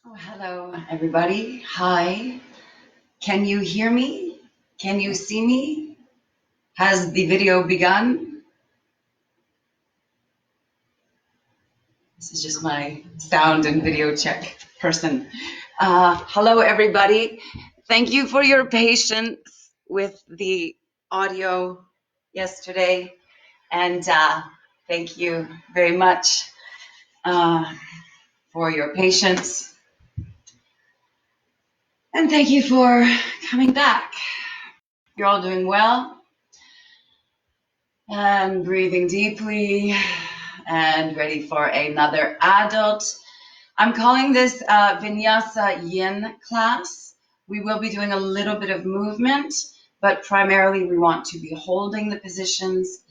Oh, hello, everybody. Hi. Can you hear me? Can you see me? Has the video begun? This is just my sound and video check person. Hello, everybody. Thank you for your patience with the audio yesterday. And thank you very much for your patience. And thank you for coming back. You're all doing well. And breathing deeply and ready for another adult. I'm calling this Vinyasa Yin class. We will be doing a little bit of movement, but primarily we want to be holding the positions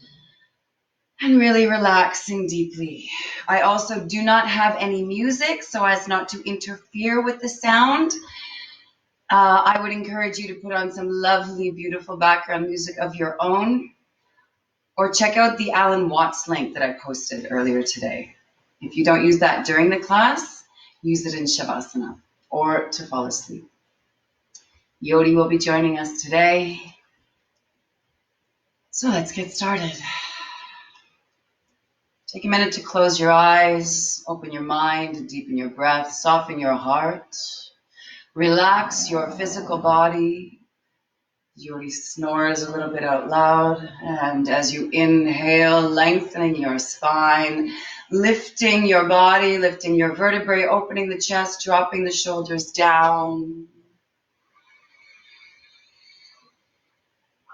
and really relaxing deeply. I also do not have any music so as not to interfere with the sound. I would encourage you to put on some lovely, beautiful background music of your own. Or check out the Alan Watts link that I posted earlier today. If you don't use that during the class, use it in Shavasana or to fall asleep. Yodi will be joining us today. So let's get started. Take a minute to close your eyes, open your mind, deepen your breath, soften your heart. Relax your physical body. Yodi snores a little bit out loud, and as you inhale, lengthening your spine, lifting your body, lifting your vertebrae, opening the chest, dropping the shoulders down.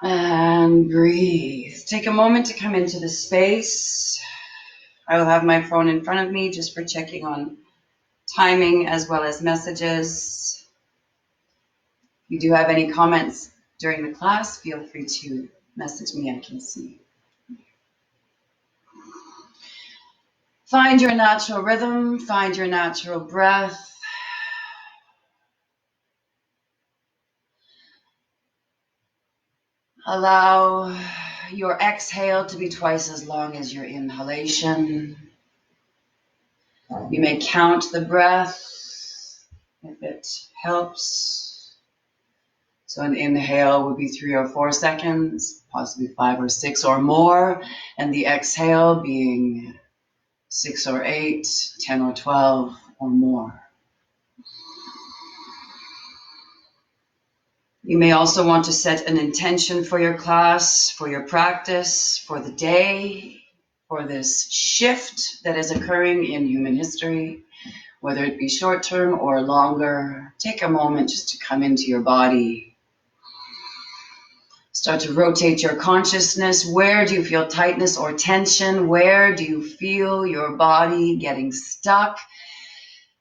And breathe. Take a moment to come into the space. I will have my phone in front of me just for checking on timing as well as messages. If you do have any comments during the class, feel free to message me, I can see. Find your natural rhythm, find your natural breath. Allow your exhale to be twice as long as your inhalation. You may count the breath if it helps. So an inhale would be 3 or 4 seconds, possibly 5 or 6 or more, and the exhale being 6 or 8, 10 or 12 or more. You may also want to set an intention for your class, for your practice, for the day, for this shift that is occurring in human history, whether it be short term or longer. Take a moment just to come into your body. Start to rotate your consciousness. Where do you feel tightness or tension? Where do you feel your body getting stuck?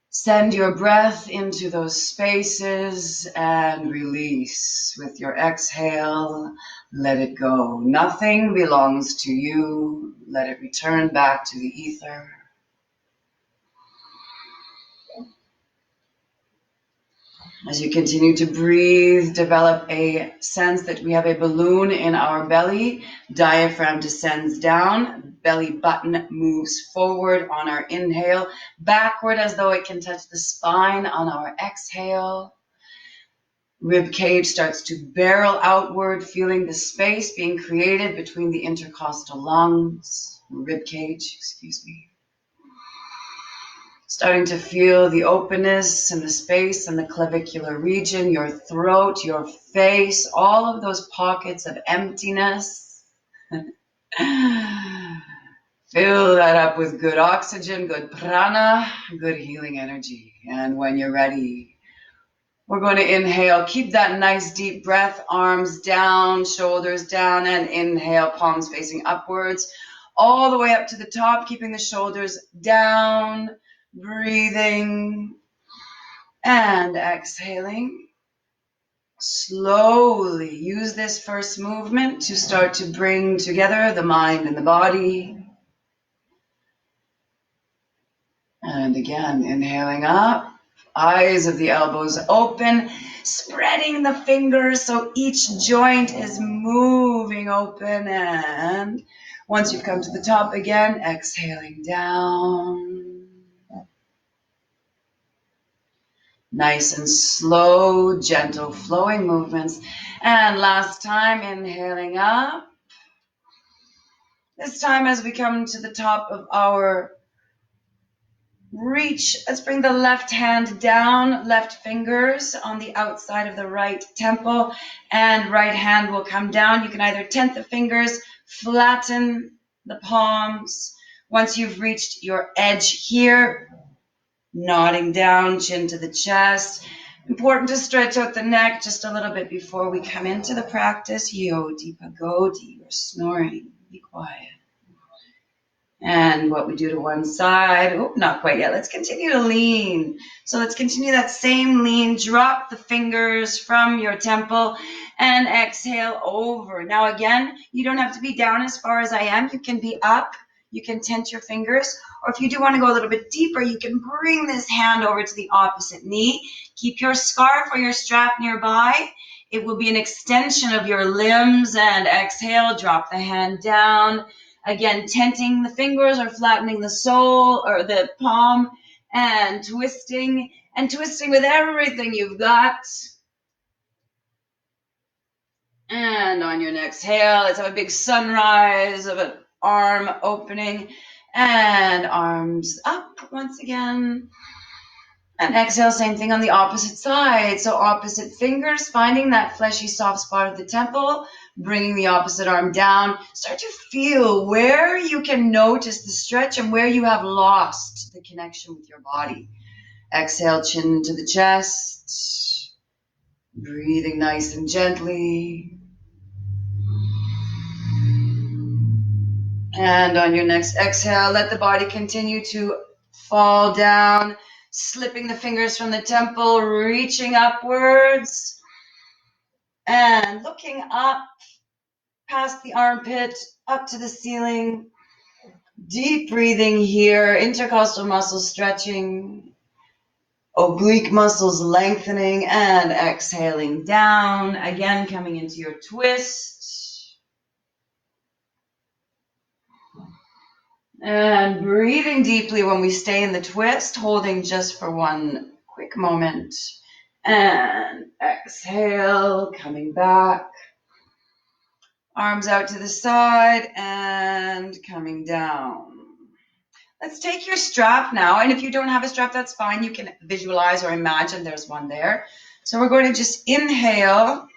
Send your breath into those spaces and release. With your exhale, let it go. Nothing belongs to you. Let it return back to the ether. As you continue to breathe, develop a sense that we have a balloon in our belly. Diaphragm descends down. Belly button moves forward on our inhale, backward as though it can touch the spine on our exhale. Rib cage starts to barrel outward, feeling the space being created between the intercostal rib cage, excuse me. Starting to feel the openness and the space in the clavicular region, your throat, your face, all of those pockets of emptiness. Fill that up with good oxygen, good prana, good healing energy. And when you're ready, we're going to inhale. Keep that nice deep breath, arms down, shoulders down, and inhale, palms facing upwards, all the way up to the top, keeping the shoulders down. Breathing and exhaling. Slowly use this first movement to start to bring together the mind and the body. And again, inhaling up, eyes of the elbows open, spreading the fingers so each joint is moving open. And once you've come to the top again, exhaling down. Nice and slow, gentle, flowing movements. And last time, inhaling up. This time as we come to the top of our reach, let's bring the left hand down, left fingers on the outside of the right temple, and right hand will come down. You can either tent the fingers, flatten the palms. Once you've reached your edge here, nodding down, chin to the chest. Important to stretch out the neck just a little bit before we come into the practice. Yodi Pagodi, you're snoring. Be quiet. And what we do to one side, not quite yet. Let's continue to lean. So let's continue that same lean. Drop the fingers from your temple and exhale over. Now again, you don't have to be down as far as I am. You can be up. You can tent your fingers. Or if you do want to go a little bit deeper, you can bring this hand over to the opposite knee. Keep your scarf or your strap nearby. It will be an extension of your limbs. And exhale, drop the hand down. Again, tenting the fingers or flattening the sole or the palm and twisting with everything you've got. And on your next exhale, let's have a big sunrise of an arm opening and arms up once again. And exhale, same thing on the opposite side. So opposite fingers, finding that fleshy soft spot of the temple, bringing the opposite arm down. Start to feel where you can notice the stretch and where you have lost the connection with your body. Exhale, chin to the chest. Breathing nice and gently. And on your next exhale, let the body continue to fall down, slipping the fingers from the temple, reaching upwards, and looking up past the armpit, up to the ceiling. Deep breathing here, intercostal muscles stretching, oblique muscles lengthening, and exhaling down. Again, coming into your twist. And breathing deeply when we stay in the twist, holding just for one quick moment. And exhale, coming back. Arms out to the side and coming down. Let's take your strap now. And if you don't have a strap, that's fine. You can visualize or imagine there's one there. So we're going to just inhale.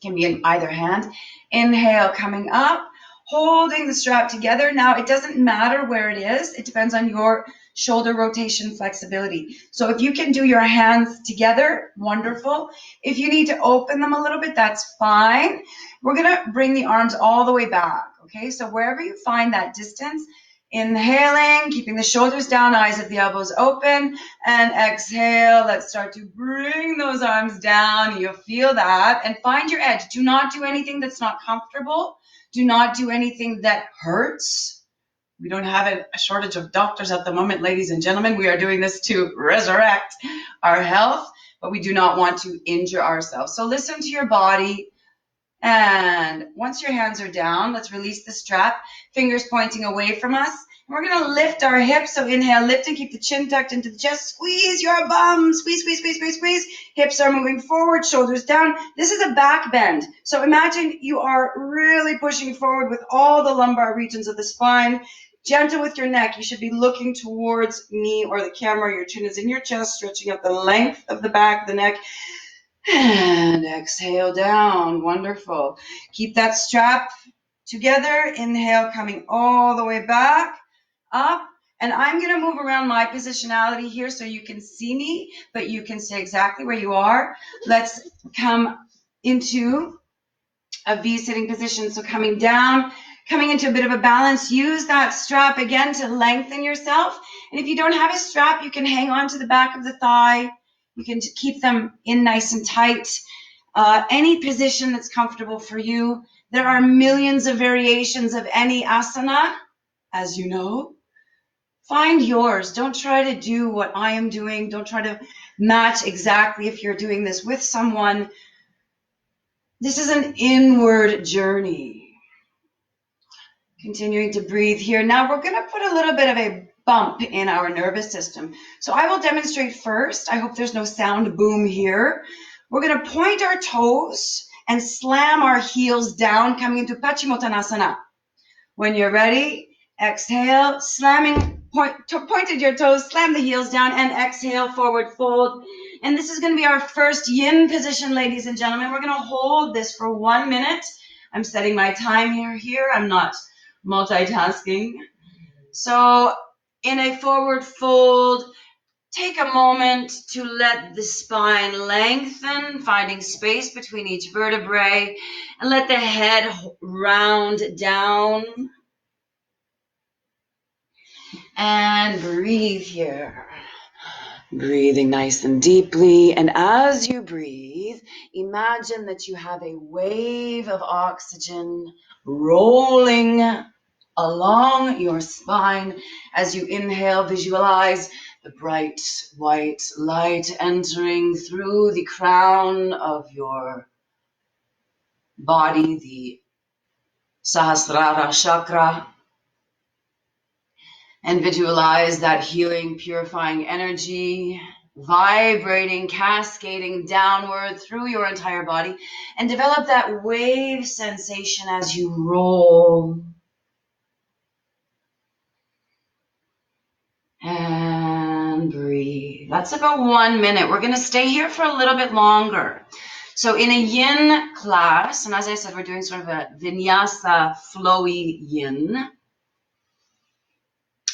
Can be in either hand. Inhale, coming up. Holding the strap together. Now, it doesn't matter where it is. It depends on your shoulder rotation flexibility. So if you can do your hands together, wonderful. If you need to open them a little bit, that's fine. We're going to bring the arms all the way back, okay? So wherever you find that distance, inhaling, keeping the shoulders down, eyes at the elbows open, and exhale. Let's start to bring those arms down. You'll feel that. And find your edge. Do not do anything that's not comfortable. Do not do anything that hurts. We don't have a shortage of doctors at the moment, ladies and gentlemen. We are doing this to resurrect our health, but we do not want to injure ourselves. So listen to your body. And once your hands are down, let's release the strap, fingers pointing away from us. And we're going to lift our hips. So inhale, lift and keep the chin tucked into the chest. Squeeze your bum. Squeeze, squeeze, squeeze, squeeze, squeeze. Hips are moving forward, shoulders down. This is a back bend. So imagine you are really pushing forward with all the lumbar regions of the spine. Gentle with your neck. You should be looking towards me or the camera. Your chin is in your chest, stretching out the length of the back of the neck. And exhale down. Wonderful. Keep that strap together. Inhale, coming all the way back, up. And I'm going to move around my positionality here so you can see me, but you can stay exactly where you are. Let's come into a V-sitting position. So coming down, coming into a bit of a balance. Use that strap again to lengthen yourself. And if you don't have a strap, you can hang on to the back of the thigh. You can keep them in nice and tight. Any position that's comfortable for you. There are millions of variations of any asana, as you know. Find yours. Don't try to do what I am doing. Don't try to match exactly if you're doing this with someone. This is an inward journey. Continuing to breathe here. Now we're going to put a little bit of a bump in our nervous system. So I will demonstrate first. I hope there's no sound boom here. We're going to point our toes and slam our heels down, coming into Paschimottanasana. When you're ready, exhale, pointed your toes, slam the heels down, and exhale, forward fold. And this is going to be our first yin position, ladies and gentlemen. We're going to hold this for 1 minute. I'm setting my time here. I'm not multitasking. So in a forward fold, take a moment to let the spine lengthen, finding space between each vertebrae, and let the head round down. And breathe here. Breathing nice and deeply. And as you breathe, imagine that you have a wave of oxygen rolling along your spine. As you inhale, visualize the bright white light entering through the crown of your body, the Sahasrara chakra, and visualize that healing, purifying energy vibrating, cascading downward through your entire body, and develop that wave sensation as you roll. And breathe. That's about 1 minute. We're going to stay here for a little bit longer. So in a yin class, and as I said, we're doing sort of a vinyasa flowy yin.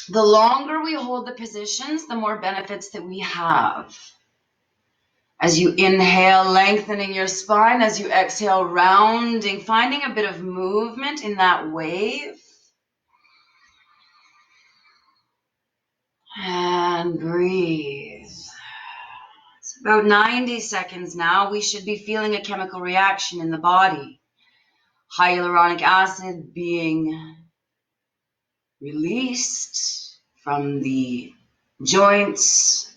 The longer we hold the positions, the more benefits that we have. As you inhale, lengthening your spine. As you exhale, rounding, finding a bit of movement in that wave. And breathe. It's about 90 seconds now. We should be feeling a chemical reaction in the body. Hyaluronic acid being released from the joints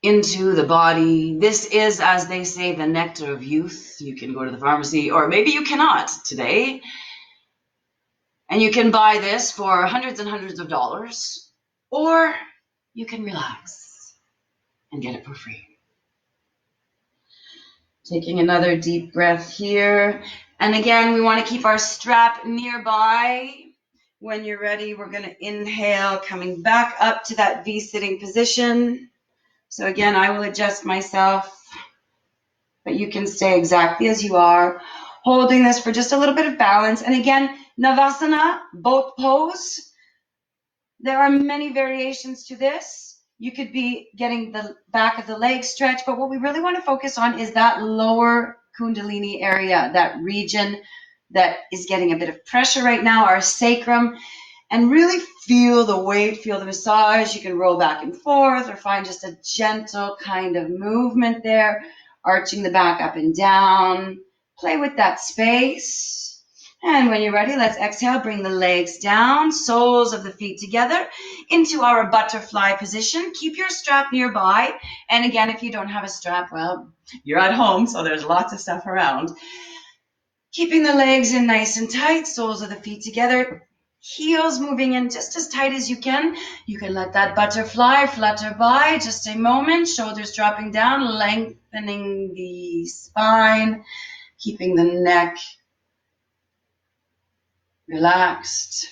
into the body. This is, as they say, the nectar of youth. You can go to the pharmacy, or maybe you cannot today. And you can buy this for hundreds and hundreds of dollars, or you can relax and get it for free. Taking another deep breath here. And again, we want to keep our strap nearby. When you're ready, we're going to inhale, coming back up to that V-sitting position. So again, I will adjust myself, but you can stay exactly as you are, holding this for just a little bit of balance. And again, Navasana, boat pose. There are many variations to this. You could be getting the back of the leg stretch, but what we really want to focus on is that lower Kundalini area, that region that is getting a bit of pressure right now, our sacrum, and really feel the weight, feel the massage. You can roll back and forth or find just a gentle kind of movement there, arching the back up and down. Play with that space. And when you're ready, let's exhale, bring the legs down, soles of the feet together into our butterfly position. Keep your strap nearby. And again, if you don't have a strap, well, you're at home, so there's lots of stuff around. Keeping the legs in nice and tight, soles of the feet together, heels moving in just as tight as you can. You can let that butterfly flutter by just a moment, shoulders dropping down, lengthening the spine, keeping the neck relaxed.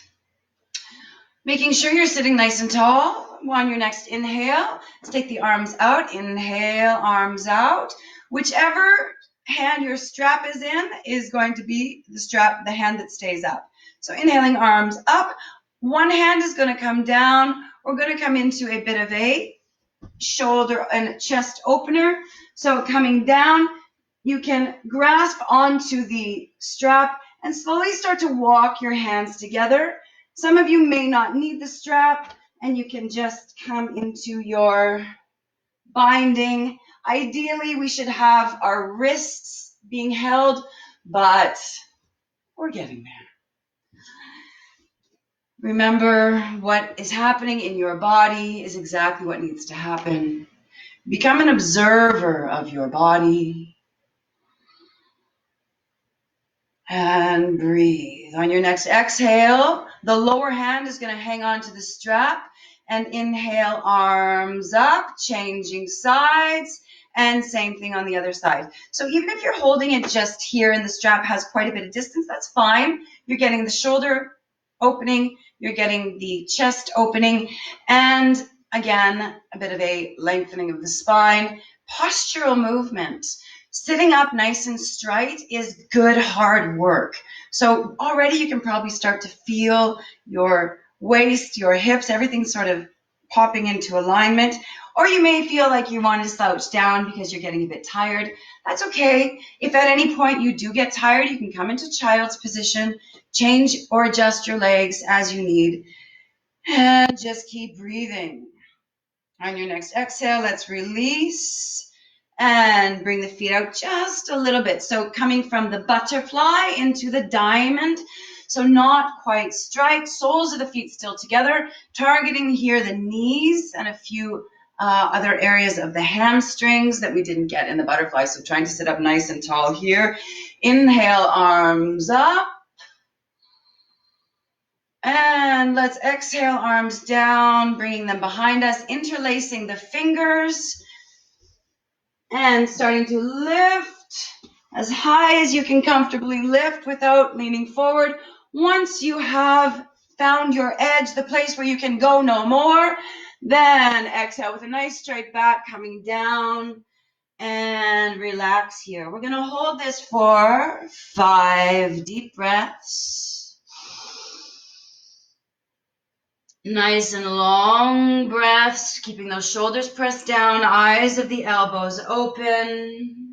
Making sure you're sitting nice and tall. On your next inhale, let's take the arms out. Inhale, arms out. Whichever hand your strap is in is going to be the hand that stays up. So inhaling, arms up. One hand is going to come down. We're going to come into a bit of a shoulder and chest opener. So coming down, you can grasp onto the strap and slowly start to walk your hands together. Some of you may not need the strap, and you can just come into your binding. Ideally, we should have our wrists being held, but we're getting there. Remember, what is happening in your body is exactly what needs to happen. Become an observer of your body. And breathe. On your next exhale, The lower hand is going to hang on to the strap. And inhale, arms up, changing sides. And same thing on the other side. So even if you're holding it just here and the strap has quite a bit of distance, that's fine. You're getting the shoulder opening, you're getting the chest opening, and again, a bit of a lengthening of the spine. Postural movement. Sitting up nice and straight is good hard work. So already you can probably start to feel your waist, your hips, everything sort of popping into alignment. Or you may feel like you want to slouch down because you're getting a bit tired. That's okay. If at any point you do get tired, you can come into child's position, change or adjust your legs as you need, and just keep breathing. On your next exhale, let's release and bring the feet out just a little bit. So coming from the butterfly into the diamond. So not quite straight, soles of the feet still together, targeting here the knees and a few other areas of the hamstrings that we didn't get in the butterfly. So trying to sit up nice and tall here. Inhale, arms up. And let's exhale, arms down, bringing them behind us, interlacing the fingers, and starting to lift as high as you can comfortably lift without leaning forward. Once you have found your edge, the place where you can go no more, then exhale with a nice straight back, coming down, and relax here. We're going to hold this for 5 deep breaths. Nice and long breaths, keeping those shoulders pressed down, eyes of the elbows open.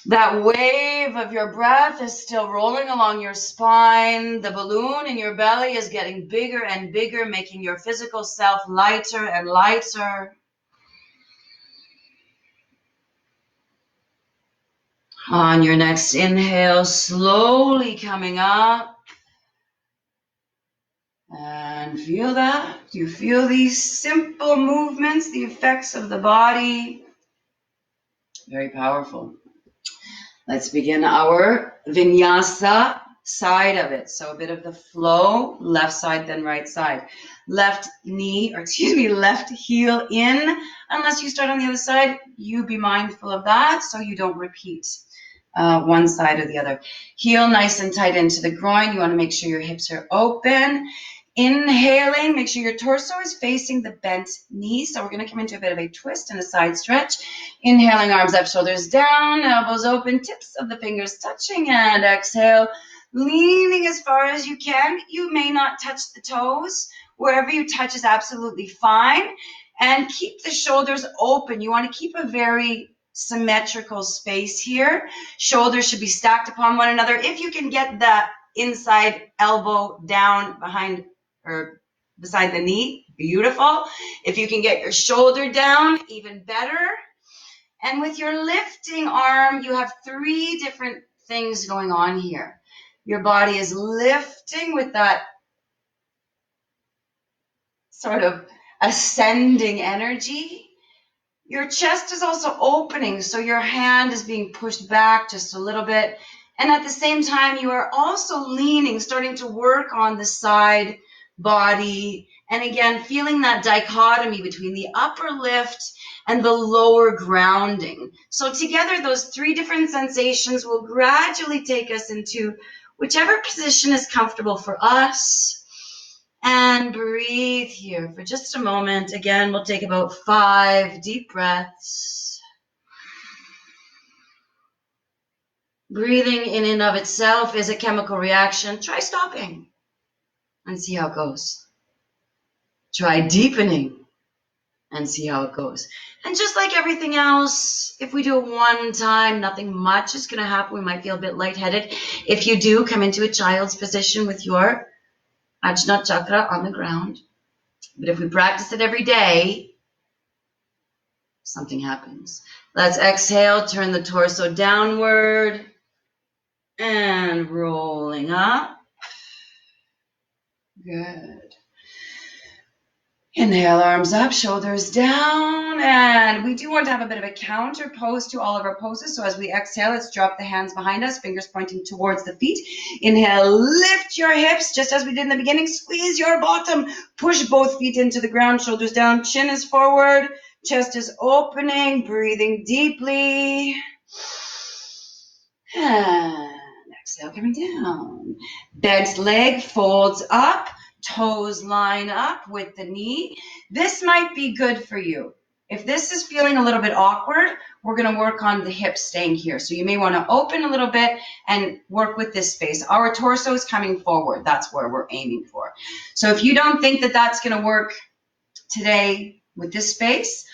That wave of your breath is still rolling along your spine. The balloon in your belly is getting bigger and bigger, making your physical self lighter and lighter. On your next inhale, slowly coming up. And feel that. You feel these simple movements, the effects of the body. Very powerful. Let's begin our vinyasa side of it. So a bit of the flow, left side, then right side. Left heel in. Unless you start on the other side, you be mindful of that so you don't repeat one side or the other. Heel nice and tight into the groin. You want to make sure your hips are open. Inhaling, make sure your torso is facing the bent knee. So we're going to come into a bit of a twist and a side stretch. Inhaling, arms up, shoulders down, elbows open, tips of the fingers touching, and exhale, leaning as far as you can. You may not touch the toes. Wherever you touch is absolutely fine. And keep the shoulders open. You want to keep a very symmetrical space here. Shoulders should be stacked upon one another. If you can get the inside elbow down behind or beside the knee, beautiful. If you can get your shoulder down, even better. And with your lifting arm, you have 3 different things going on here. Your body is lifting with that sort of ascending energy. Your chest is also opening, so your hand is being pushed back just a little bit. And at the same time, you are also leaning, starting to work on the side body. And again, feeling that dichotomy between the upper lift and the lower grounding. So together, those 3 different sensations will gradually take us into whichever position is comfortable for us. And breathe here for just a moment. Again, we'll take about 5 deep breaths. Breathing in and of itself is a chemical reaction. Try stopping and see how it goes. Try deepening and see how it goes. And just like everything else, if we do it one time, nothing much is going to happen. We might feel a bit lightheaded. If you do, come into a child's position with your Ajna chakra on the ground. But if we practice it every day, something happens. Let's exhale, turn the torso downward, and rolling up. Good. Inhale, arms up, shoulders down, and we do want to have a bit of a counter pose to all of our poses. So as we exhale, let's drop the hands behind us, fingers pointing towards the feet. Inhale, lift your hips, just as we did in the beginning. Squeeze your bottom, push both feet into the ground, shoulders down, chin is forward, chest is opening, breathing deeply. And exhale, coming down. Bent leg folds up. Toes line up with the knee. This might be good for you. If this is feeling a little bit awkward, we're going to work on the hips staying here. So you may want to open a little bit and work with this space. Our torso is coming forward. That's where we're aiming for. So if you don't think that that's going to work today with this space,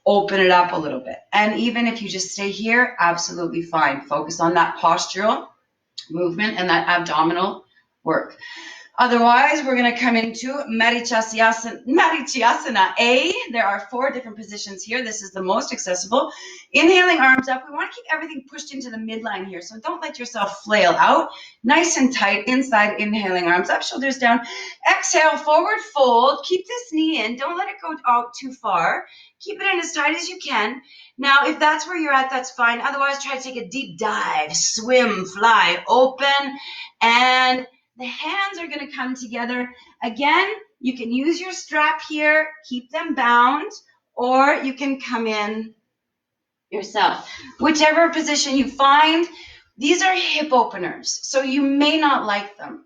open it up a little bit. And even if you just stay here, absolutely fine. Focus on that postural movement and that abdominal work. Otherwise, we're going to come into Marichyasana A. There are 4 different positions here. This is the most accessible. Inhaling, arms up. We want to keep everything pushed into the midline here, so don't let yourself flail out. Nice and tight inside, inhaling, arms up, shoulders down. Exhale, forward fold. Keep this knee in. Don't let it go out too far. Keep it in as tight as you can. Now, if that's where you're at, that's fine. Otherwise, try to take a deep dive, swim, fly, open, and the hands are going to come together. Again, you can use your strap here, keep them bound, or you can come in yourself. Whichever position you find, these are hip openers, so you may not like them.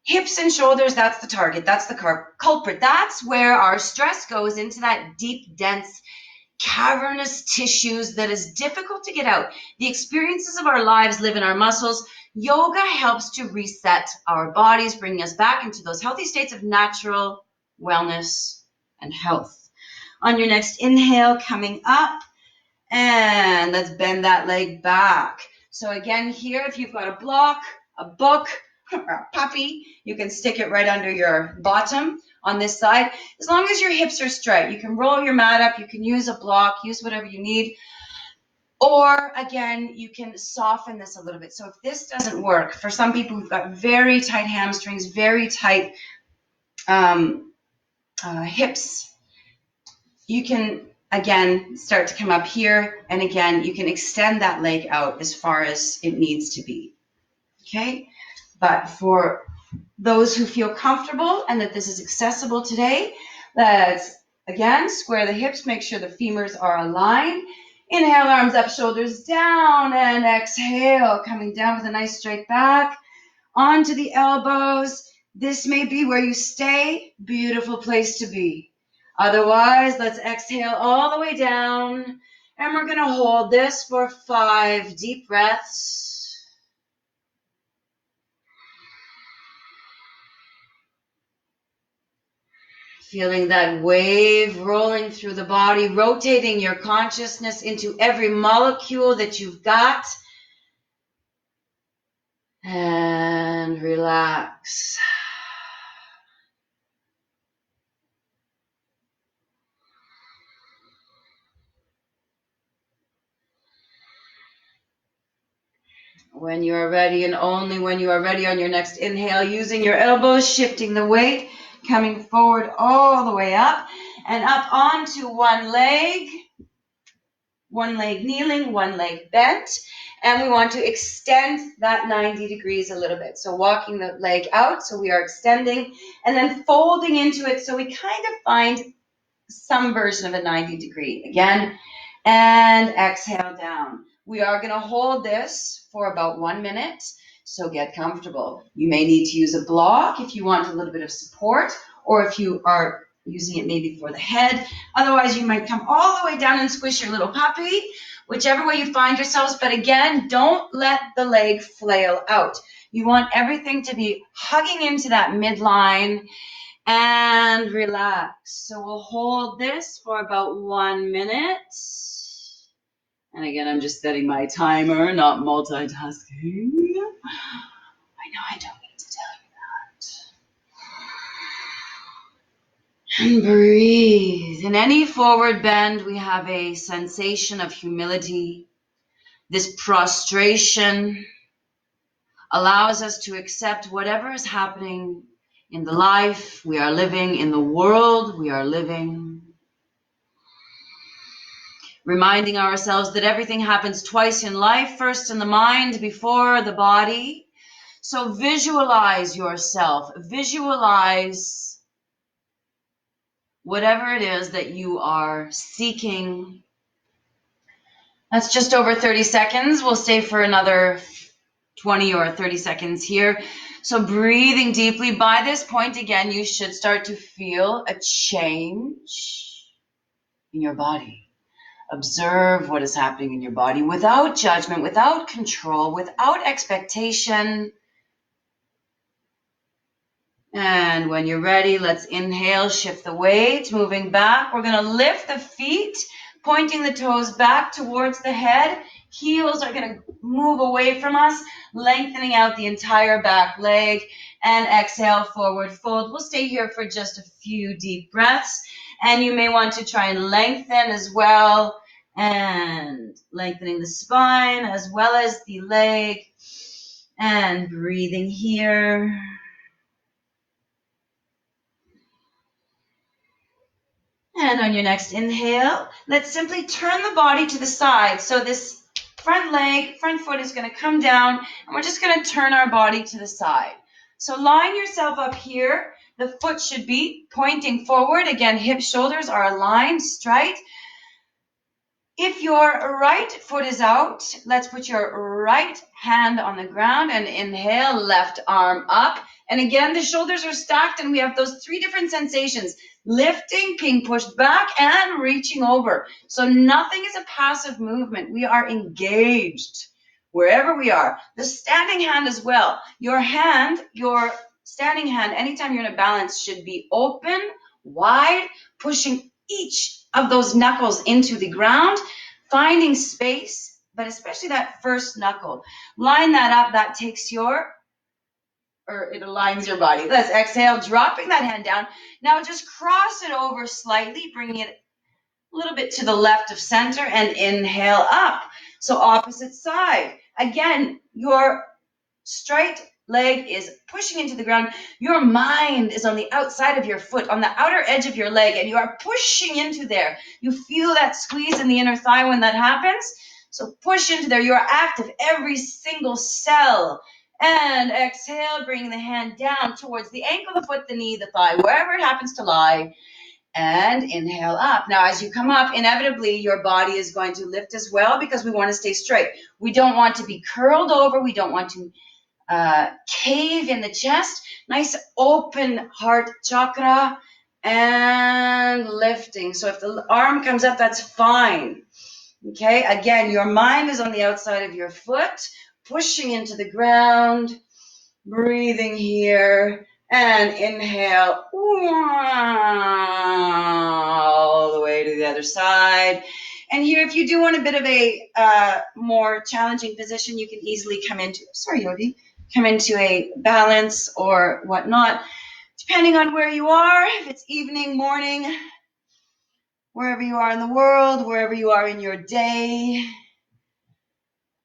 Hips and shoulders, that's the target, that's the culprit. That's where our stress goes into that deep, dense, cavernous tissues that is difficult to get out. The experiences of our lives live in our muscles. Yoga helps to reset our bodies, bringing us back into those healthy states of natural wellness and health. On your next inhale, coming up, and let's bend that leg back. So again, here, if you've got a block, a book, or a puppy, you can stick it right under your bottom on this side. As long as your hips are straight, you can roll your mat up, you can use a block, use whatever you need. Or again, you can soften this a little bit. So if this doesn't work, for some people who've got very tight hamstrings, very tight hips, you can again start to come up here, and again you can extend that leg out as far as it needs to be. Okay, but for those who feel comfortable and that this is accessible today, let's again square the hips, make sure the femurs are aligned. Inhale, arms up, shoulders down, and exhale, coming down with a nice straight back onto the elbows. This may be where you stay. Beautiful place to be. Otherwise, let's exhale all the way down, and we're going to hold this for 5 deep breaths. Feeling that wave rolling through the body, rotating your consciousness into every molecule that you've got. And relax. When you are ready, and only when you are ready on your next inhale, using your elbows, shifting the weight, coming forward all the way up and up onto one leg kneeling, one leg bent, and we want to extend that 90 degrees a little bit. So walking the leg out, so we are extending, and then folding into it, so we kind of find some version of a 90 degree again, and exhale down. We are going to hold this for about 1 minute, so get comfortable. You may need to use a block if you want a little bit of support, or if you are using it maybe for the head. Otherwise, you might come all the way down and squish your little puppy, whichever way you find yourselves. But again, don't let the leg flail out. You want everything to be hugging into that midline, and relax. So we'll hold this for about 1 minute. And again, I'm just setting my timer, not multitasking. I know I don't need to tell you that. And breathe. In any forward bend, we have a sensation of humility. This prostration allows us to accept whatever is happening in the life we are living, in the world we are living. Reminding ourselves that everything happens twice in life, first in the mind before the body. So visualize yourself, visualize whatever it is that you are seeking. That's just over 30 seconds. We'll stay for another 20 or 30 seconds here. So breathing deeply. By this point, again, you should start to feel a change in your body. Observe what is happening in your body without judgment, without control, without expectation. And when you're ready, let's inhale, shift the weight, moving back. We're going to lift the feet, pointing the toes back towards the head. Heels are going to move away from us, lengthening out the entire back leg. And exhale, forward fold. We'll stay here for just a few deep breaths. And you may want to try and lengthen as well. And lengthening the spine as well as the leg. And breathing here. And on your next inhale, let's simply turn the body to the side. So this front leg, front foot is going to come down, and we're just going to turn our body to the side. So line yourself up here. The foot should be pointing forward. Again, hips, shoulders are aligned, straight. If your right foot is out, let's put your right hand on the ground and inhale, left arm up. And again, the shoulders are stacked and we have those three different sensations: lifting, being pushed back, and reaching over. So nothing is a passive movement. We are engaged wherever we are. The standing hand as well. Your hand, your standing hand, anytime you're in a balance, should be open, wide, pushing each of those knuckles into the ground, finding space, but especially that first knuckle. Line that up. That takes it aligns your body. Let's exhale, dropping that hand down. Now just cross it over slightly, bringing it a little bit to the left of center, and inhale up. So opposite side. Again, your straight leg is pushing into the ground. Your mind is on the outside of your foot, on the outer edge of your leg, and you are pushing into there. You feel that squeeze in the inner thigh when that happens. So push into there. You are active, every single cell. And exhale, bringing the hand down towards the ankle, the foot, the knee, the thigh, wherever it happens to lie. And inhale up. Now, as you come up, inevitably, your body is going to lift as well because we want to stay straight. We don't want to be curled over. We don't want to cave in the chest. Nice open heart chakra. And lifting. So if the arm comes up, that's fine. Okay, again, your mind is on the outside of your foot, pushing into the ground, breathing here, and inhale all the way to the other side. And here, if you do want a bit of a more challenging position, you can easily come into a balance or whatnot, depending on where you are, if it's evening, morning, wherever you are in the world, wherever you are in your day.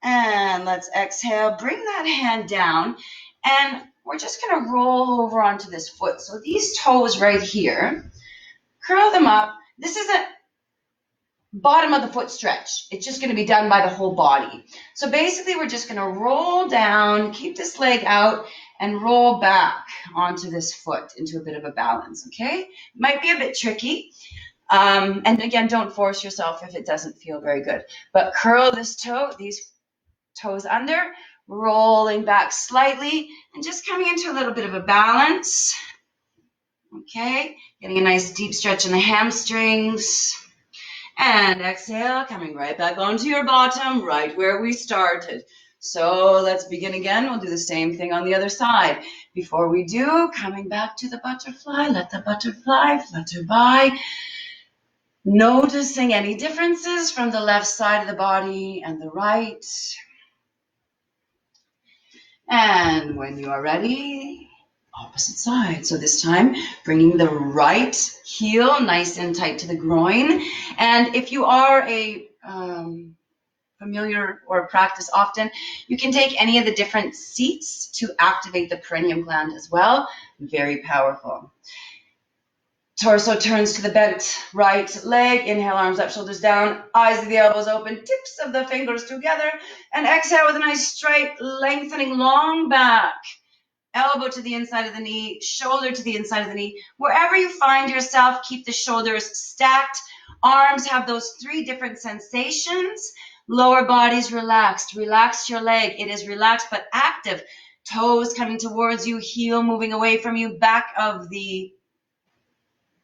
And let's exhale, bring that hand down, and we're just going to roll over onto this foot. So these toes right here, curl them up. This is a bottom of the foot stretch. It's just going to be done by the whole body. So basically, we're just going to roll down, keep this leg out, and roll back onto this foot into a bit of a balance, okay? Might be a bit tricky. And again, don't force yourself if it doesn't feel very good. But curl these toes under, rolling back slightly, and just coming into a little bit of a balance. Okay, getting a nice deep stretch in the hamstrings. And exhale, coming right back onto your bottom, right where we started. So let's begin again. We'll do the same thing on the other side. Before we do, coming back to the butterfly, let the butterfly flutter by. Noticing any differences from the left side of the body and the right. And when you are ready, opposite side. So this time, bringing the right heel nice and tight to the groin. And if you are a familiar or practice often, you can take any of the different seats to activate the perineum gland as well. Very powerful. Torso turns to the bent right leg. Inhale, arms up, shoulders down, eyes of the elbows open, tips of the fingers together, and exhale with a nice straight, lengthening long back. Elbow to the inside of the knee, shoulder to the inside of the knee. Wherever you find yourself, keep the shoulders stacked. Arms have those 3 different sensations. Lower body's relaxed. Relax your leg. It is relaxed but active. Toes coming towards you, heel moving away from you, back of the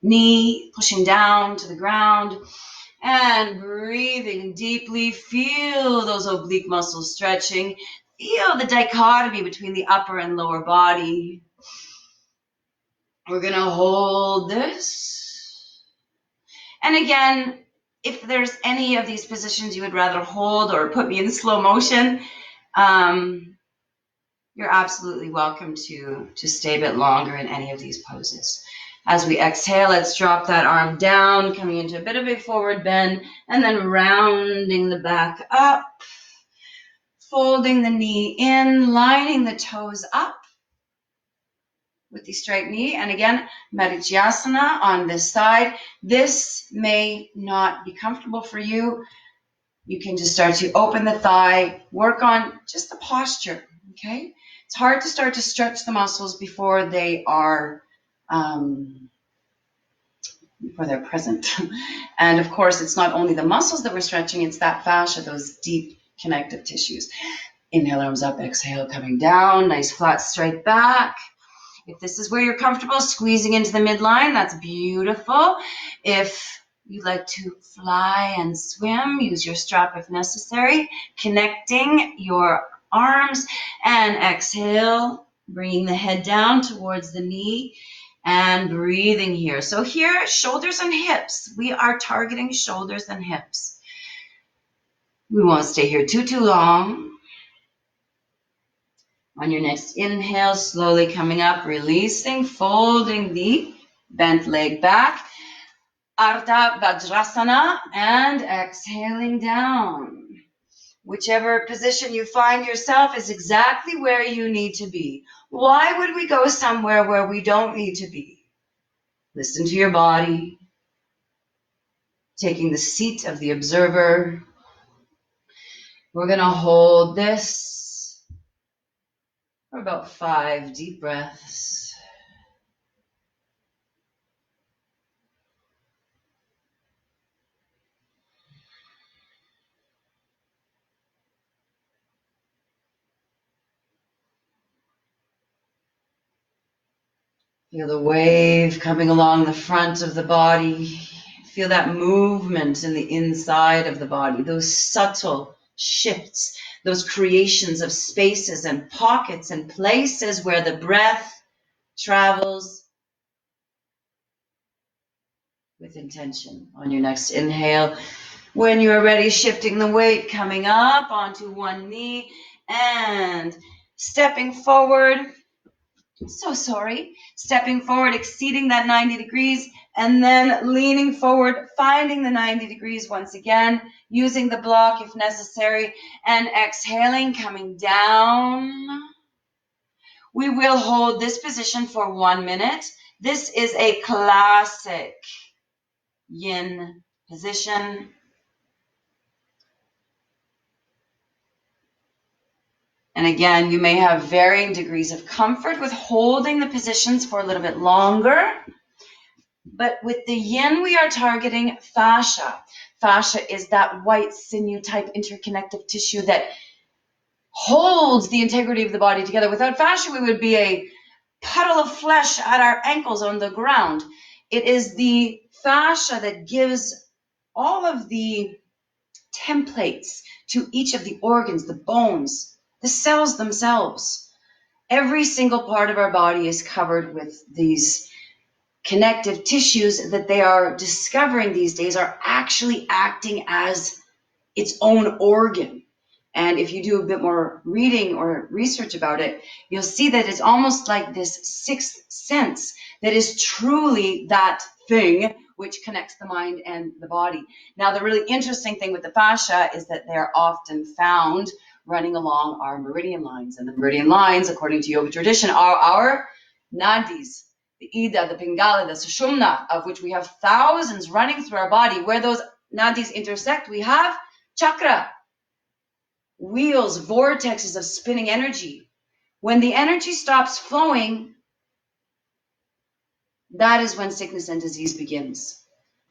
knee pushing down to the ground, and breathing deeply. Feel those oblique muscles stretching. Feel the dichotomy between the upper and lower body. We're going to hold this. And again, if there's any of these positions you would rather hold or put me in slow motion, you're absolutely welcome to stay a bit longer in any of these poses. As we exhale, let's drop that arm down, coming into a bit of a forward bend, and then rounding the back up, folding the knee in, lining the toes up with the straight knee. And again, Madhyasana on this side. This may not be comfortable for you. You can just start to open the thigh, work on just the posture, okay? It's hard to start to stretch the muscles before they are before they're present. And of course, it's not only the muscles that we're stretching, it's that fascia, those deep connective tissues. Inhale, arms up, exhale, coming down, nice flat straight back. If this is where you're comfortable, squeezing into the midline, that's beautiful. If you'd like to fly and swim, use your strap if necessary, connecting your arms, and exhale, bringing the head down towards the knee and breathing here. So here, shoulders and hips. We are targeting shoulders and hips. We won't stay here too long. On your next inhale, slowly coming up, releasing, folding the bent leg back. Ardha Vajrasana, and exhaling down. Whichever position you find yourself is exactly where you need to be. Why would we go somewhere where we don't need to be? Listen to your body, taking the seat of the observer. We're going to hold this for about 5 deep breaths. Feel the wave coming along the front of the body. Feel that movement in the inside of the body, those subtle shifts, those creations of spaces and pockets and places where the breath travels with intention. On your next inhale, when you are ready, shifting the weight, coming up onto one knee and stepping forward. Stepping forward, exceeding that 90 degrees, and then leaning forward, finding the 90 degrees once again, using the block if necessary, and exhaling, coming down. We will hold this position for 1 minute. This is a classic yin position. And again, you may have varying degrees of comfort with holding the positions for a little bit longer. But with the yin, we are targeting fascia. Fascia is that white sinew type interconnective tissue that holds the integrity of the body together. Without fascia, we would be a puddle of flesh at our ankles on the ground. It is the fascia that gives all of the templates to each of the organs, the bones, the cells themselves. Every single part of our body is covered with these connective tissues that they are discovering these days are actually acting as its own organ. And if you do a bit more reading or research about it, you'll see that it's almost like this sixth sense that is truly that thing which connects the mind and the body. Now, the really interesting thing with the fascia is that they're often found running along our meridian lines. And the meridian lines, according to yoga tradition, are our nadis, the Ida, the Pingala, the Sushumna, of which we have thousands running through our body. Where those nadis intersect, we have chakra, wheels, vortexes of spinning energy. When the energy stops flowing, that is when sickness and disease begins.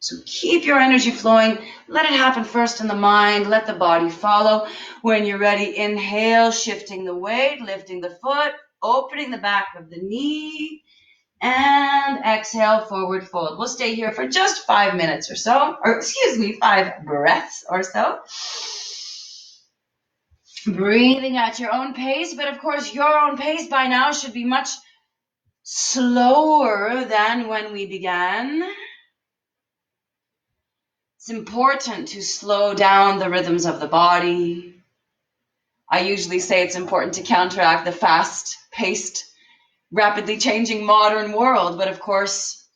So keep your energy flowing. Let it happen first in the mind. Let the body follow. When you're ready, inhale, shifting the weight, lifting the foot, opening the back of the knee, and exhale, forward fold. We'll stay here for just 5 minutes or so, or 5 breaths or so. Breathing at your own pace, but of course your own pace by now should be much slower than when we began. It's important to slow down the rhythms of the body. I usually say it's important to counteract the fast-paced, rapidly changing modern world, but of course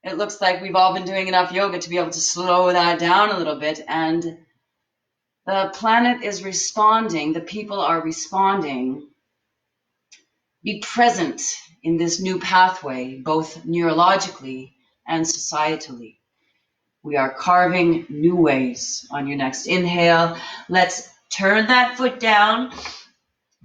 it looks like we've all been doing enough yoga to be able to slow that down a little bit, and the planet is responding, the people are responding. Be present in this new pathway, both neurologically and societally. We are carving new ways. On your next inhale, let's turn that foot down,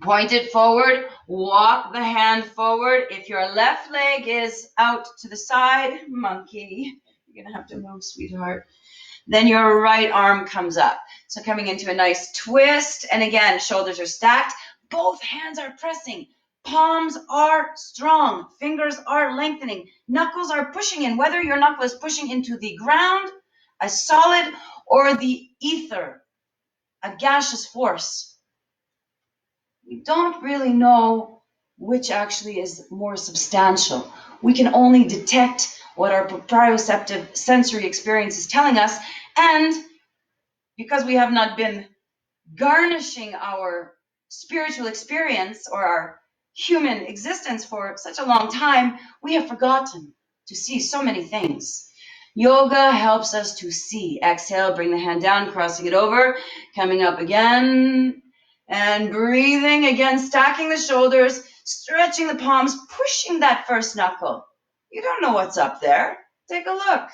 point it forward, walk the hand forward. If your left leg is out to the side, monkey, you're gonna have to move, sweetheart. Then your right arm comes up. So coming into a nice twist, and again, shoulders are stacked, both hands are pressing. Palms are strong, fingers are lengthening, knuckles are pushing in, whether your knuckle is pushing into the ground, a solid, or the ether, a gaseous force. We don't really know which actually is more substantial. We can only detect what our proprioceptive sensory experience is telling us, and because we have not been garnishing our spiritual experience or our human existence for such a long time, we have forgotten to see so many things. Yoga helps us to see. Exhale, bring the hand down, crossing it over, coming up again, and breathing again, stacking the shoulders, stretching the palms, pushing that first knuckle. You don't know what's up there. Take a look.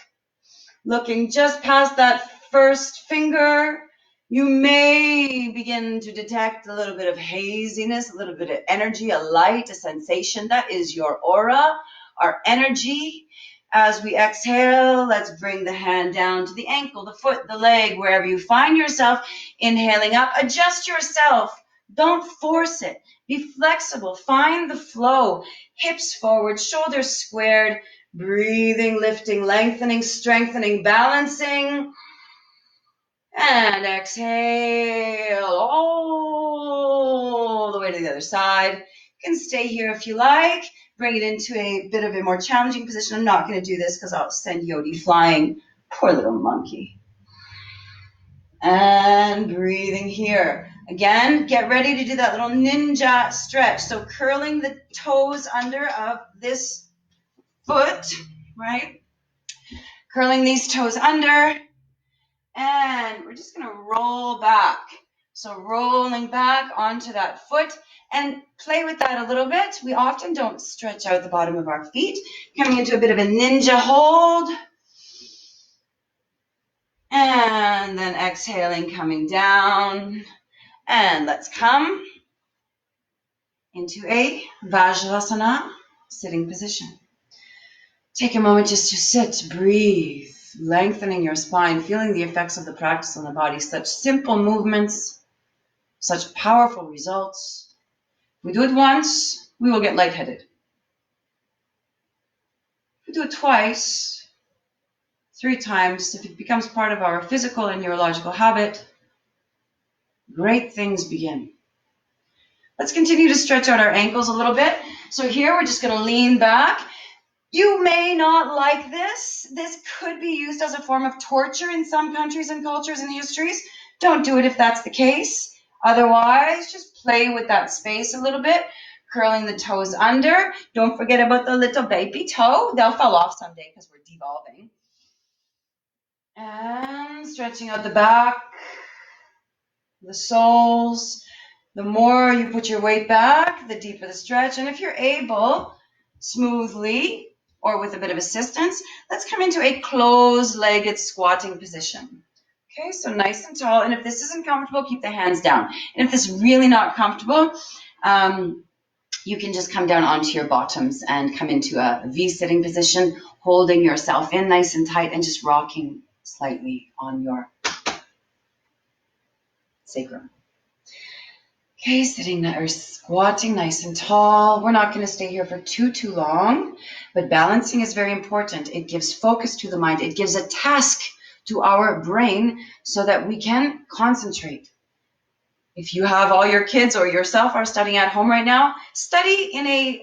Looking just past that first finger, you may begin to detect a little bit of haziness, a little bit of energy, a light, a sensation. That is your aura, our energy. As we exhale, let's bring the hand down to the ankle, the foot, the leg, wherever you find yourself. Inhaling up, adjust yourself. Don't force it. Be flexible. Find the flow. Hips forward, shoulders squared. Breathing, lifting, lengthening, strengthening, balancing. And exhale all the way to the other side. You can stay here if you like. Bring it into a bit of a more challenging position. I'm not going to do this because I'll send Yodi flying. Poor little monkey. And breathing here. Again, get ready to do that little ninja stretch. So curling the toes under of this foot, right? Curling these toes under. And we're just going to roll back. So rolling back onto that foot and play with that a little bit. We often don't stretch out the bottom of our feet. Coming into a bit of a ninja hold. And then exhaling, coming down. And let's come into a Vajrasana, sitting position. Take a moment just to sit, breathe. Lengthening your spine, feeling the effects of the practice on the body. Such simple movements, such powerful results. If we do it once, we will get lightheaded. If we do it twice, 3 times, if it becomes part of our physical and neurological habit, great things begin. Let's continue to stretch out our ankles a little bit. So here we're just going to lean back. You may not like this. This could be used as a form of torture in some countries and cultures and histories. Don't do it if that's the case. Otherwise, just play with that space a little bit, curling the toes under. Don't forget about the little baby toe. They'll fall off someday because we're devolving. And stretching out the back, the soles. The more you put your weight back, the deeper the stretch. And if you're able, smoothly or with a bit of assistance, let's come into a closed-legged squatting position. Okay, so nice and tall. And if this isn't comfortable, keep the hands down. And if this is really not comfortable, you can just come down onto your bottoms and come into a V-sitting position, holding yourself in nice and tight and just rocking slightly on your sacrum. Okay, sitting or squatting nice and tall. We're not going to stay here for too long, but balancing is very important. It gives focus to the mind. It gives a task to our brain so that we can concentrate. If you have all your kids or yourself are studying at home right now, study in a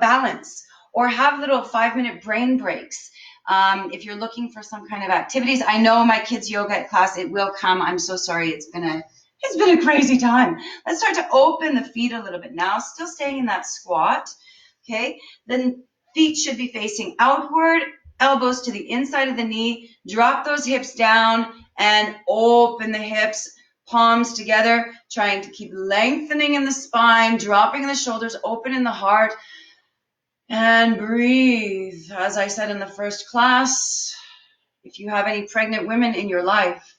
balance or have little 5-minute brain breaks. If you're looking for some kind of activities, I know my kids' yoga class, it will come. I'm so sorry. It's been a crazy time. Let's start to open the feet a little bit now, still staying in that squat. Okay, then feet should be facing outward, elbows to the inside of the knee. Drop those hips down and open the hips, palms together, trying to keep lengthening in the spine, dropping the shoulders, open in the heart. And breathe. As I said in the first class, if you have any pregnant women in your life,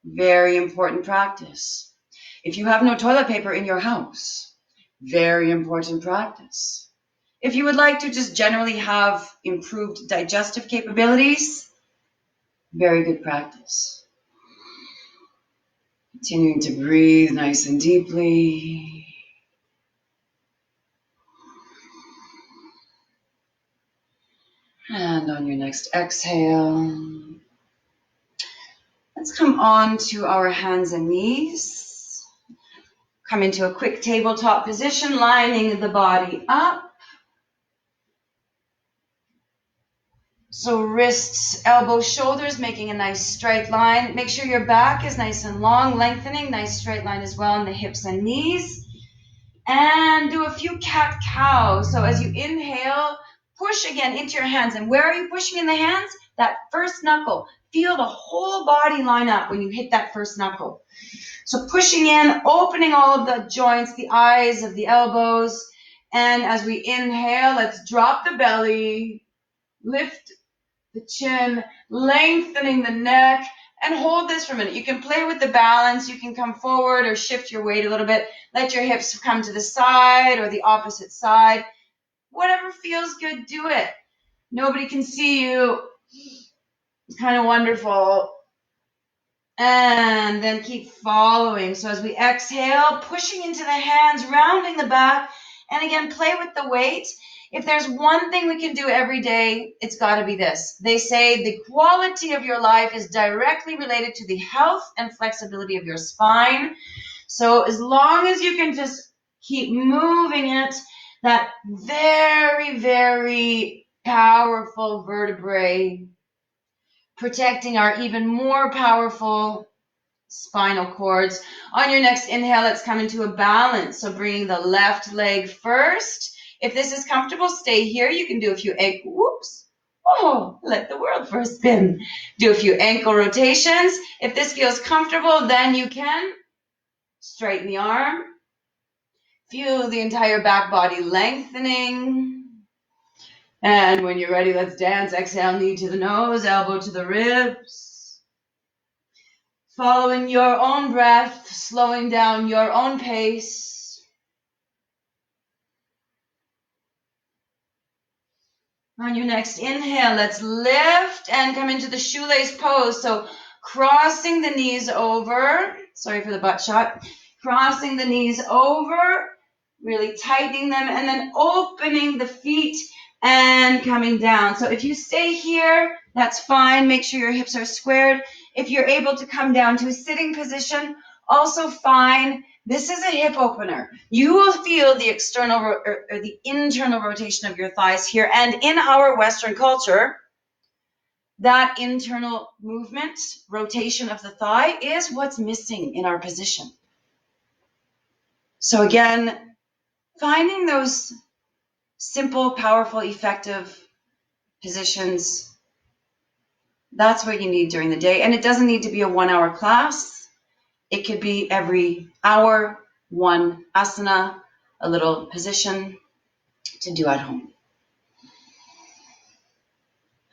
very important practice. If you have no toilet paper in your house, very important practice. If you would like to just generally have improved digestive capabilities, very good practice. Continuing to breathe nice and deeply. And on your next exhale, let's come on to our hands and knees. Come into a quick tabletop position, lining the body up. So wrists, elbows, shoulders, making a nice straight line. Make sure your back is nice and long, lengthening, nice straight line as well in the hips and knees. And do a few cat-cow. So as you inhale, push again into your hands. And where are you pushing in the hands? That first knuckle. Feel the whole body line up when you hit that first knuckle. So pushing in, opening all of the joints, the eyes of the elbows. And as we inhale, let's drop the belly, lift the chin, lengthening the neck, and hold this for a minute. You can play with the balance. You can come forward or shift your weight a little bit. Let your hips come to the side or the opposite side. Whatever feels good, do it. Nobody can see you. It's kind of wonderful. And then keep following. So as we exhale, pushing into the hands, rounding the back, and again, play with the weight. If there's one thing we can do every day, it's got to be this. They say the quality of your life is directly related to the health and flexibility of your spine. So as long as you can just keep moving it, that very, very powerful vertebrae, protecting our even more powerful spinal cords. On your next inhale, let's come into a balance. So bringing the left leg first. If this is comfortable, stay here. You can do a few let the world first spin. Do a few ankle rotations. If this feels comfortable, then you can straighten the arm. Feel the entire back body lengthening. And when you're ready, let's dance. Exhale, knee to the nose, elbow to the ribs. Following your own breath, slowing down your own pace. On your next inhale, let's lift and come into the shoelace pose. So crossing the knees over. Sorry for the butt shot. Crossing the knees over, really tightening them, and then opening the feet and coming down. So if you stay here, that's fine. Make sure your hips are squared. If you're able to come down to a sitting position, also fine. This is a hip opener. You will feel the external or the internal rotation of your thighs here. And in our Western culture, that internal movement, rotation of the thigh, is what's missing in our position. So again, finding those simple, powerful, effective positions That's what you need during the day. And it doesn't need to be a 1-hour class. It could be every hour, one asana, a little position to do at home.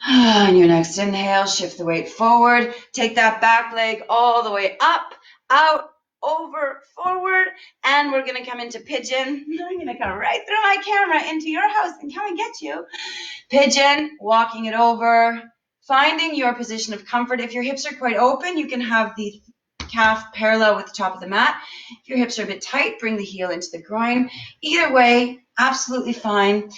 On your next inhale, shift the weight forward. Take that back leg all the way up, out, over, forward. And we're going to come into pigeon. I'm going to come right through my camera into your house and come and get you. Pigeon, walking it over, finding your position of comfort. If your hips are quite open, you can have the calf parallel with the top of the mat. If your hips are a bit tight, bring the heel into the groin. Either way, absolutely fine.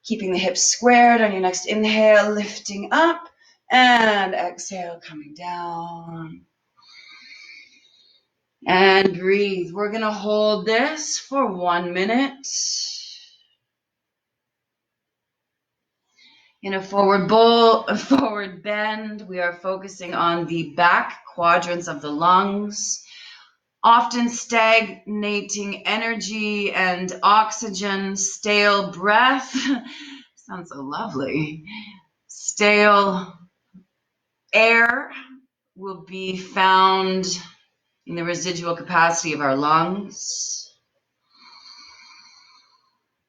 Keeping the hips squared on your next inhale, lifting up, and exhale, coming down. And breathe. We're going to hold this for 1 minute. In a forward bend, we are focusing on the back quadrants of the lungs, often stagnating energy and oxygen, stale breath. Sounds so lovely. Stale air will be found in the residual capacity of our lungs.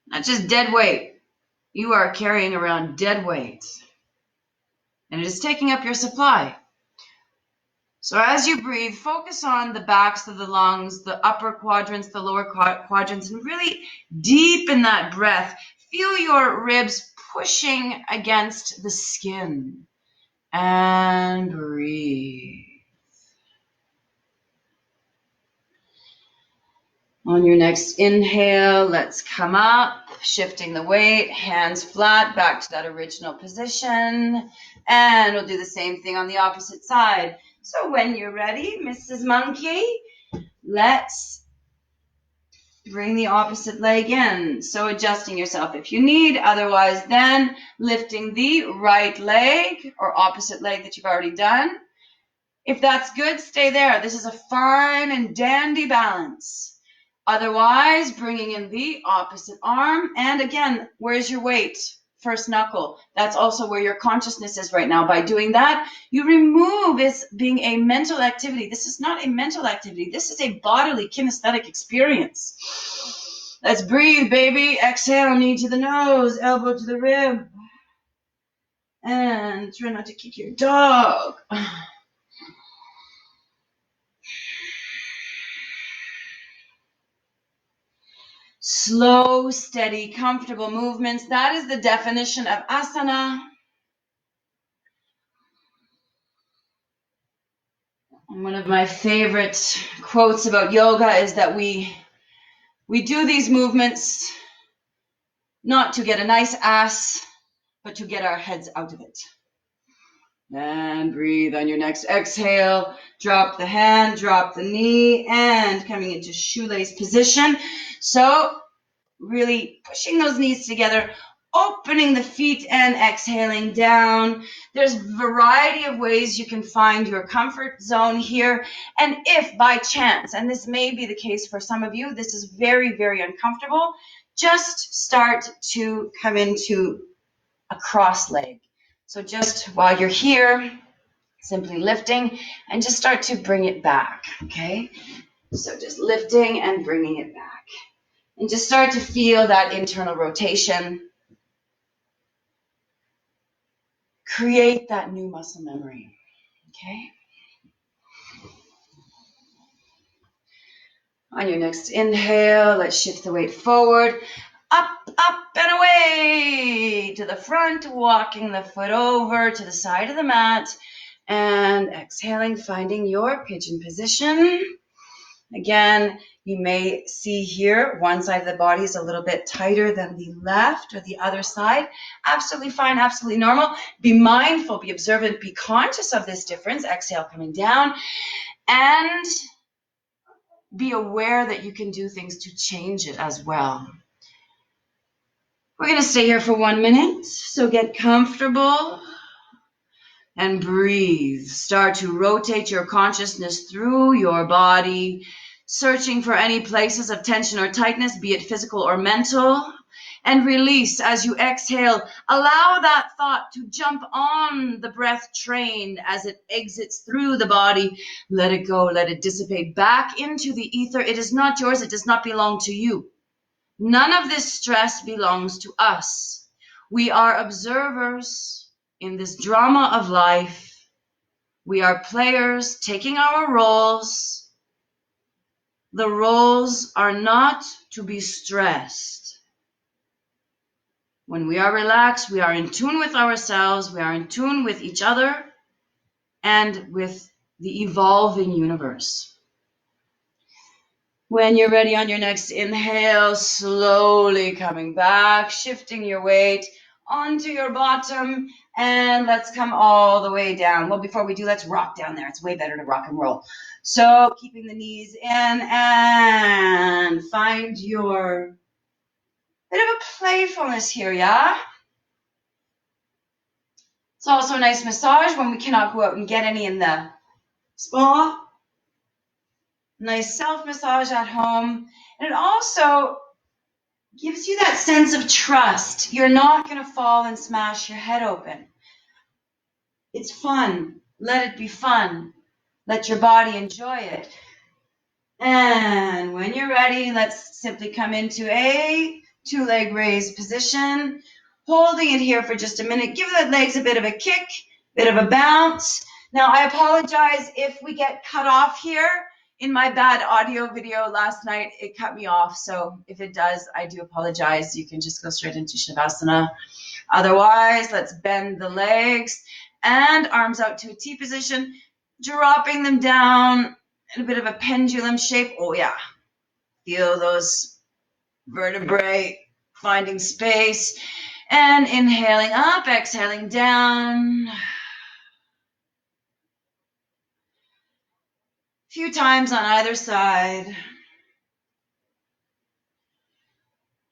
Not just dead weight. You are carrying around dead weight, and it is taking up your supply. So as you breathe, focus on the backs of the lungs, the upper quadrants, the lower quadrants, and really deepen that breath. Feel your ribs pushing against the skin. And breathe. On your next inhale, let's come up, shifting the weight, hands flat, back to that original position. And we'll do the same thing on the opposite side. So when you're ready, Mrs. Monkey, let's bring the opposite leg in. So adjusting yourself if you need. Otherwise, then lifting the right leg or opposite leg that you've already done. If that's good, stay there. This is a fine and dandy balance. Otherwise, bringing in the opposite arm. And again, where's your weight? First knuckle. That's also where your consciousness is right now. By doing that, you remove this being a mental activity. This is not a mental activity. This is a bodily kinesthetic experience. Let's breathe, baby. Exhale, knee to the nose, elbow to the rib. And try not to kick your dog. Slow, steady, comfortable movements. That is the definition of asana. And one of my favorite quotes about yoga is that we do these movements not to get a nice ass, but to get our heads out of it. And breathe on your next exhale. Drop the hand, drop the knee, and coming into shoelace position. So really pushing those knees together, opening the feet and exhaling down. There's a variety of ways you can find your comfort zone here. And if by chance, and this may be the case for some of you, this is very, very uncomfortable, just start to come into a cross leg. So just while you're here, simply lifting and just start to bring it back, okay? So just lifting and bringing it back. And just start to feel that internal rotation. Create that new muscle memory, okay? On your next inhale, let's shift the weight forward. Up, up, and away to the front, walking the foot over to the side of the mat. And exhaling, finding your pigeon position. Again, you may see here one side of the body is a little bit tighter than the left or the other side. Absolutely fine, absolutely normal. Be mindful, be observant, be conscious of this difference. Exhale, coming down. And be aware that you can do things to change it as well. We're going to stay here for 1 minute. So get comfortable and breathe. Start to rotate your consciousness through your body, searching for any places of tension or tightness, be it physical or mental. and release as you exhale. Allow that thought to jump on the breath train as it exits through the body. Let it go. Let it dissipate back into the ether. It is not yours. It does not belong to you. None of this stress belongs to us. We are observers in this drama of life. We are players taking our roles. The roles are not to be stressed. When we are relaxed, we are in tune with ourselves, we are in tune with each other, and with the evolving universe. When you're ready on your next inhale, slowly coming back, shifting your weight onto your bottom, and let's come all the way down. Well, before we do, let's rock down there. It's way better to rock and roll. So keeping the knees in and find your bit of a playfulness here, yeah? It's also a nice massage when we cannot go out and get any in the spa. Nice self-massage at home. And it also gives you that sense of trust. You're not going to fall and smash your head open. It's fun. Let it be fun. Let your body enjoy it. And when you're ready, let's simply come into a two-leg raised position. Holding it here for just a minute. Give the legs a bit of a kick, bit of a bounce. Now, I apologize if we get cut off here. In my bad audio video last night, it cut me off. So if it does, I do apologize. You can just go straight into Shavasana. Otherwise, let's bend the legs and arms out to a T position, dropping them down in a bit of a pendulum shape. Oh, yeah. Feel those vertebrae finding space. And inhaling up, exhaling down. Few times on either side.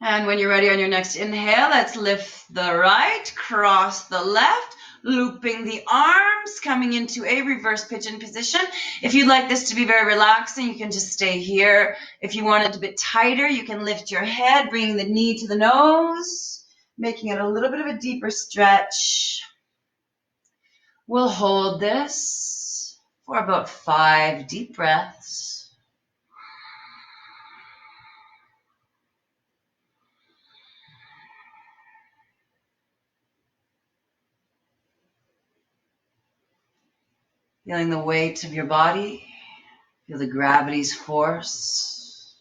And when you're ready on your next inhale, let's lift the right, cross the left, looping the arms, coming into a reverse pigeon position. If you'd like this to be very relaxing, you can just stay here. If you want it a bit tighter, you can lift your head, bringing the knee to the nose, making it a little bit of a deeper stretch. We'll hold this for about 5 deep breaths. Feeling the weight of your body, feel the gravity's force.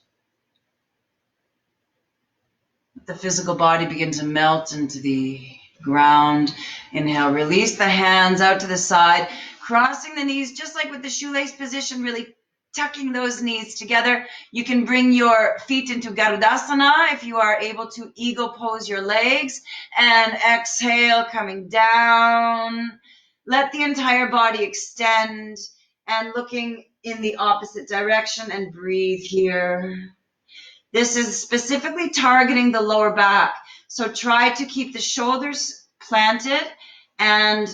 Let the physical body begin to melt into the ground. Inhale, release the hands out to the side, crossing the knees just like with the shoelace position, really tucking those knees together. You can bring your feet into Garudasana if you are able to eagle pose your legs, and exhale, coming down. Let the entire body extend and looking in the opposite direction, and breathe here. This is specifically targeting the lower back. So try to keep the shoulders planted and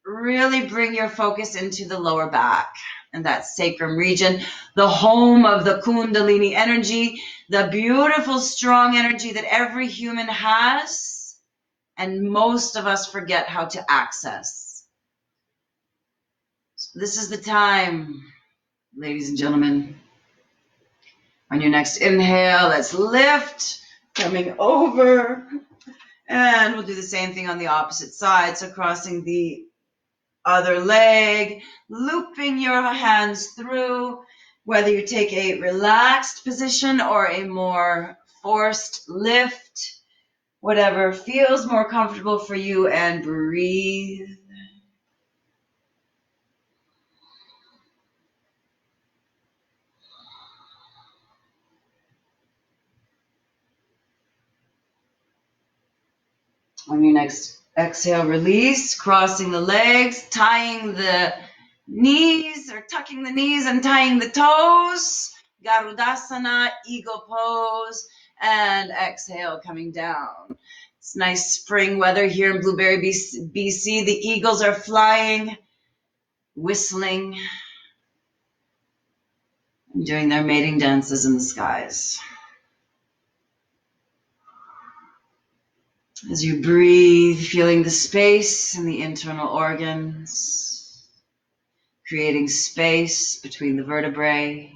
really bring your focus into the lower back and that sacrum region, the home of the Kundalini energy, the beautiful, strong energy that every human has, and most of us forget how to access. So this is the time, ladies and gentlemen. On your next inhale, let's lift, coming over, and we'll do the same thing on the opposite side. So crossing the other leg, looping your hands through, whether you take a relaxed position or a more forced lift, whatever feels more comfortable for you, and breathe. On your next exhale, release, crossing the legs, tying the knees or tucking the knees and tying the toes. Garudasana, eagle pose, and exhale, coming down. It's nice spring weather here in Blueberry, BC. The eagles are flying, whistling, and doing their mating dances in the skies. As you breathe, feeling the space in the internal organs, creating space between the vertebrae.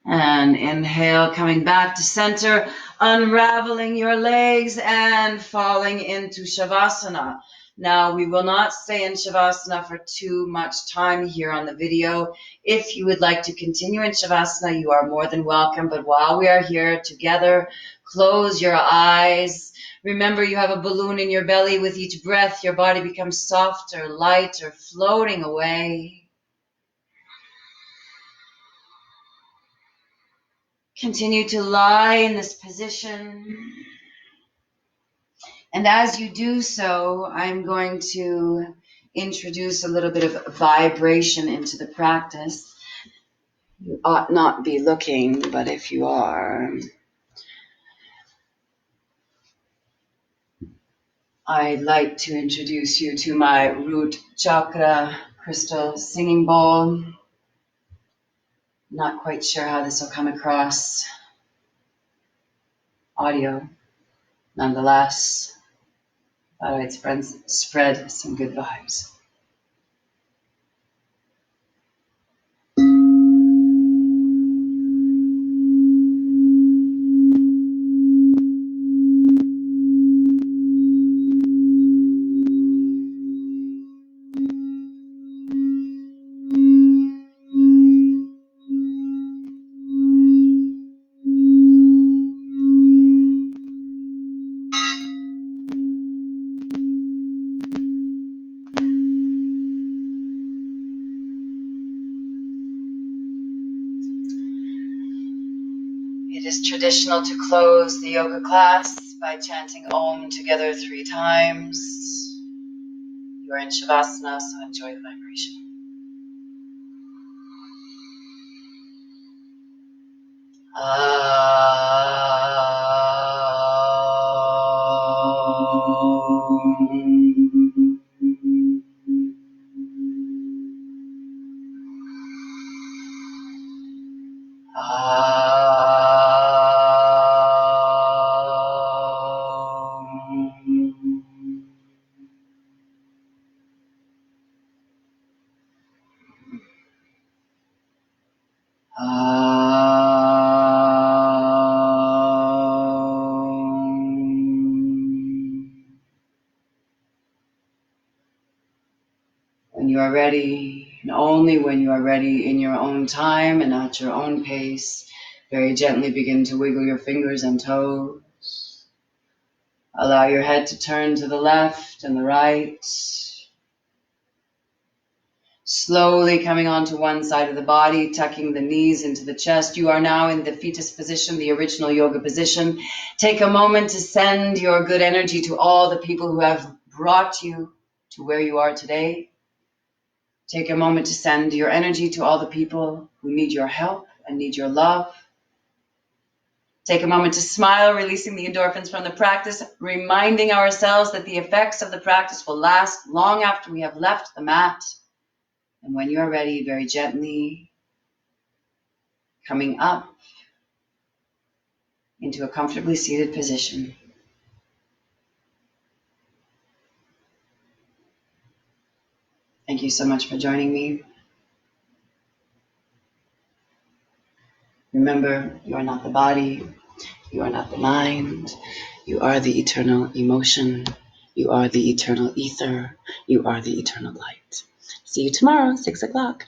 And inhale, coming back to center, unraveling your legs and falling into Shavasana. Now, we will not stay in Shavasana for too much time here on the video. If you would like to continue in Shavasana, you are more than welcome. But while we are here together, close your eyes. Remember, you have a balloon in your belly. With each breath, your body becomes softer, lighter, floating away. Continue to lie in this position. And as you do so, I'm going to introduce a little bit of vibration into the practice. You ought not be looking, but if you are, I'd like to introduce you to my root chakra crystal singing bowl. Not quite sure how this will come across audio. Nonetheless, thought I'd spread some good vibes. It is traditional to close the yoga class by chanting Om together 3 times. You are in Shavasana, so enjoy the vibration. When you are ready, and only when you are ready in your own time and at your own pace, very gently begin to wiggle your fingers and toes. Allow your head to turn to the left and the right. Slowly coming onto one side of the body, tucking the knees into the chest. You are now in the fetus position, the original yoga position. Take a moment to send your good energy to all the people who have brought you to where you are today. Take a moment to send your energy to all the people who need your help and need your love. Take a moment to smile, releasing the endorphins from the practice, reminding ourselves that the effects of the practice will last long after we have left the mat. And when you are ready, very gently coming up into a comfortably seated position. Thank you so much for joining me. Remember, you are not the body, you are not the mind, you are the eternal emotion, you are the eternal ether, you are the eternal light. See you tomorrow, 6 o'clock.